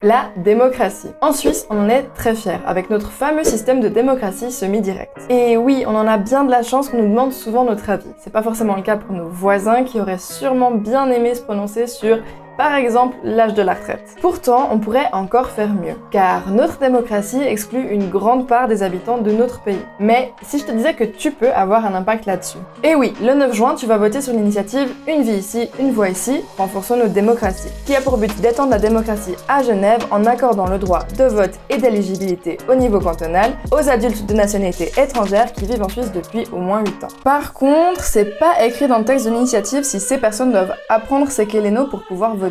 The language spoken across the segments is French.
La démocratie. En Suisse, on en est très fiers, avec notre fameux système de démocratie semi-directe. Et oui, on en a bien de la chance qu'on nous demande souvent notre avis. C'est pas forcément le cas pour nos voisins qui auraient sûrement bien aimé se prononcer sur, par exemple, l'âge de la retraite. Pourtant, on pourrait encore faire mieux, car notre démocratie exclut une grande part des habitants de notre pays. Mais si je te disais que tu peux avoir un impact là-dessus? Et oui, le 9 juin, tu vas voter sur l'initiative Une vie ici, une voix ici, renforçons nos démocraties, qui a pour but d'étendre la démocratie à Genève en accordant le droit de vote et d'éligibilité au niveau cantonal aux adultes de nationalité étrangère qui vivent en Suisse depuis au moins 8 ans. Par contre, c'est pas écrit dans le texte de l'initiative si ces personnes doivent apprendre c'est qu'est l'ENO pour pouvoir voter.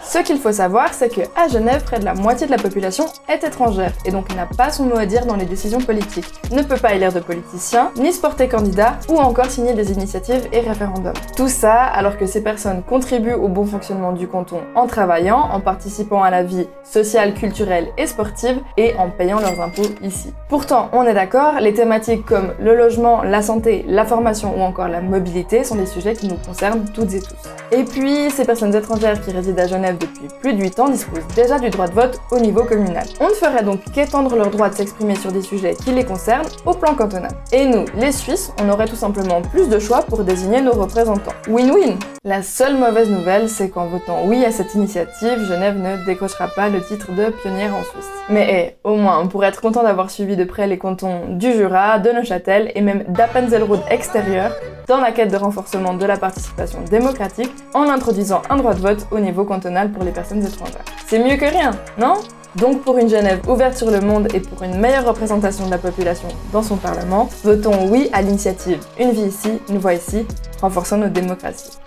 Ce qu'il faut savoir, c'est qu'à Genève, près de la moitié de la population est étrangère et donc n'a pas son mot à dire dans les décisions politiques, ne peut pas élire de politiciens, ni se porter candidat ou encore signer des initiatives et référendums. Tout ça alors que ces personnes contribuent au bon fonctionnement du canton en travaillant, en participant à la vie sociale, culturelle et sportive et en payant leurs impôts ici. Pourtant, on est d'accord, les thématiques comme le logement, la santé, la formation ou encore la mobilité sont des sujets qui nous concernent toutes et tous. Et puis, ces personnes étrangères qui résident à Genève depuis plus de 8 ans disposent déjà du droit de vote au niveau communal. On ne ferait donc qu'étendre leur droit de s'exprimer sur des sujets qui les concernent au plan cantonal. Et nous, les Suisses, on aurait tout simplement plus de choix pour désigner nos représentants. Win-win! La seule mauvaise nouvelle, c'est qu'en votant oui à cette initiative, Genève ne décrochera pas le titre de pionnière en Suisse. Mais au moins, on pourrait être content d'avoir suivi de près les cantons du Jura, de Neuchâtel et même d'Appenzellrode extérieur dans la quête de renforcement de la participation démocratique en introduisant un droit de vote au niveau cantonal pour les personnes étrangères. C'est mieux que rien, non? Donc pour une Genève ouverte sur le monde et pour une meilleure représentation de la population dans son parlement, votons oui à l'initiative Une vie ici, une voix ici, renforçons nos démocraties.